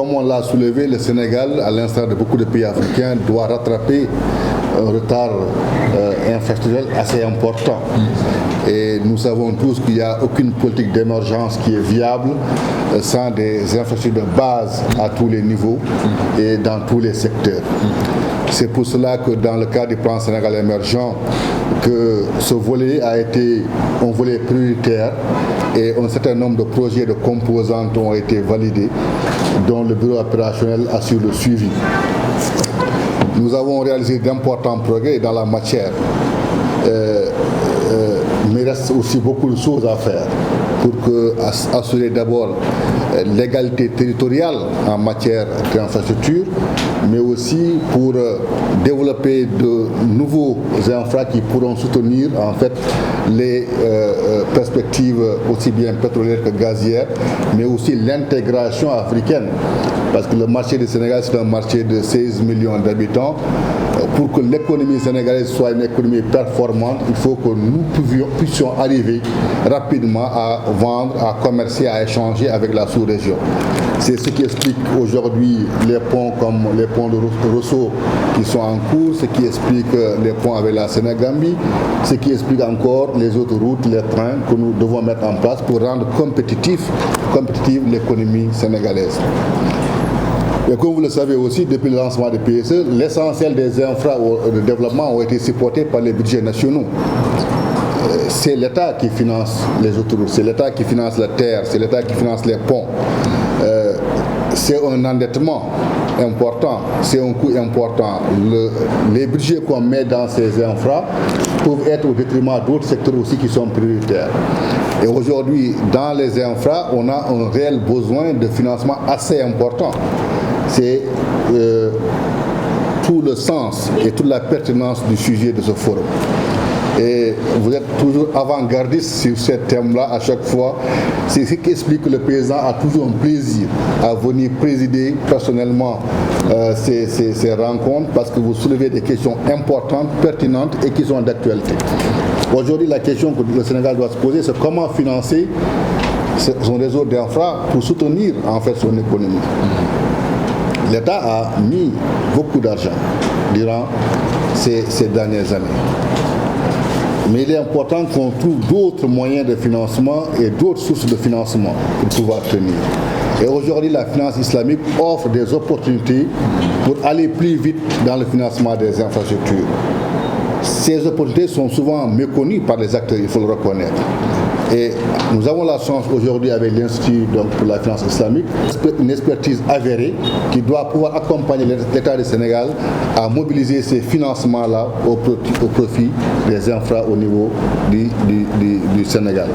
comme on l'a soulevé, le Sénégal, à l'instar de beaucoup de pays africains, doit rattraper un retard infrastructurel assez important. Et nous savons tous qu'il n'y a aucune politique d'émergence qui est viable sans des infrastructures de base à tous les niveaux et dans tous les secteurs. C'est pour cela que dans le cadre du plan Sénégal émergent, que ce volet a été un volet prioritaire et un certain nombre de projets de composantes ont été validés, dont le bureau opérationnel assure le suivi. Nous avons réalisé d'importants progrès dans la matière, mais il reste aussi beaucoup de choses à faire pour assurer d'abord l'égalité territoriale en matière d'infrastructure, mais aussi pour développer de nouveaux infras qui pourront soutenir en fait les perspectives aussi bien pétrolières que gazières, mais aussi l'intégration africaine. Parce que le marché du Sénégal, c'est un marché de 16 millions d'habitants. Pour que l'économie sénégalaise soit une économie performante, il faut que nous puissions arriver rapidement à vendre, à commercer, à échanger avec la sous-région. C'est ce qui explique aujourd'hui les ponts comme les ponts de Rosso qui sont en cours, ce qui explique les ponts avec la Sénégambie, ce qui explique encore les autres routes, les trains que nous devons mettre en place pour rendre compétitive l'économie sénégalaise. Et comme vous le savez aussi, depuis le lancement des PSE, l'essentiel des infras de développement ont été supportés par les budgets nationaux. C'est l'État qui finance les autoroutes, c'est l'État qui finance la terre, c'est l'État qui finance les ponts. C'est un endettement important, c'est un coût important. Les budgets qu'on met dans ces infras peuvent être au détriment d'autres secteurs aussi qui sont prioritaires. Et aujourd'hui, dans les infras, on a un réel besoin de financement assez important. C'est tout le sens et toute la pertinence du sujet de ce forum. Et vous êtes toujours avant-gardiste sur ce thème-là à chaque fois. C'est ce qui explique que le président a toujours un plaisir à venir présider personnellement ces rencontres parce que vous soulevez des questions importantes, pertinentes et qui sont d'actualité. Aujourd'hui, la question que le Sénégal doit se poser, c'est comment financer son réseau d'infra pour soutenir en fait son économie. L'État a mis beaucoup d'argent durant ces dernières années. Mais il est important qu'on trouve d'autres moyens de financement et d'autres sources de financement pour pouvoir tenir. Et aujourd'hui, la finance islamique offre des opportunités pour aller plus vite dans le financement des infrastructures. Ces opportunités sont souvent méconnues par les acteurs, il faut le reconnaître. Et nous avons la chance aujourd'hui avec l'Institut pour la finance islamique, une expertise avérée qui doit pouvoir accompagner l'État du Sénégal à mobiliser ces financements-là au profit des infras au niveau du Sénégal.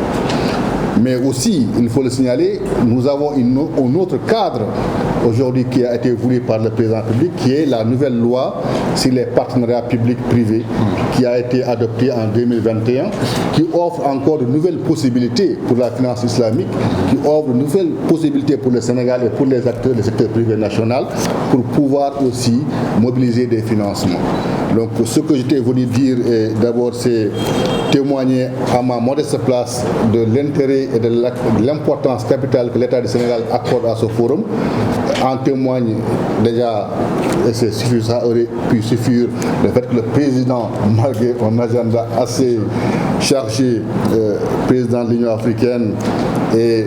Mais aussi, il faut le signaler, nous avons un autre cadre aujourd'hui qui a été voulu par le président public, qui est la nouvelle loi sur les partenariats publics-privés, qui a été adoptée en 2021, qui offre encore de nouvelles possibilités pour la finance islamique, qui offre de nouvelles possibilités pour le Sénégal et pour les acteurs du secteur privé national, pour pouvoir aussi mobiliser des financements. Donc ce que j'étais venu dire d'abord, c'est témoigner à ma modeste place de l'intérêt et de l'importance capitale que l'État du Sénégal accorde à ce forum. En témoigne déjà, et ça aurait pu suffire, le fait que le président, malgré un agenda assez chargé, président de l'Union africaine, et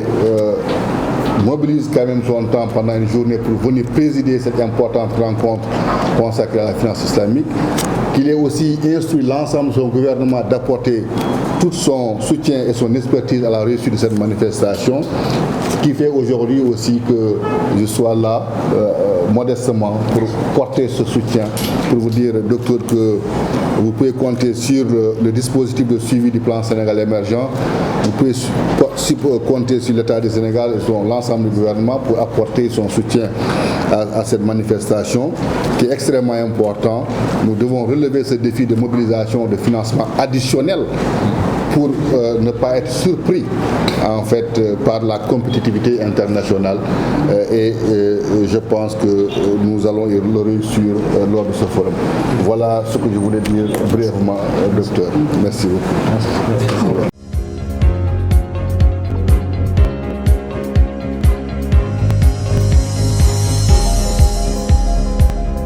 mobilise quand même son temps pendant une journée pour venir présider cette importante rencontre consacrée à la finance islamique, qu'il ait aussi instruit l'ensemble de son gouvernement d'apporter tout son soutien et son expertise à la réussite de cette manifestation, qui fait aujourd'hui aussi que je sois là modestement pour porter ce soutien, pour vous dire, docteur, que vous pouvez compter sur le dispositif de suivi du plan Sénégal émergent, vous pouvez compter sur l'État du Sénégal et sur l'ensemble du gouvernement pour apporter son soutien à cette manifestation qui est extrêmement important. Nous devons relever ce défi de mobilisation de financement additionnel pour ne pas être surpris en fait par la compétitivité internationale et je pense que nous allons y le réussir lors de ce forum. Voilà ce que je voulais dire brièvement, docteur. Merci beaucoup.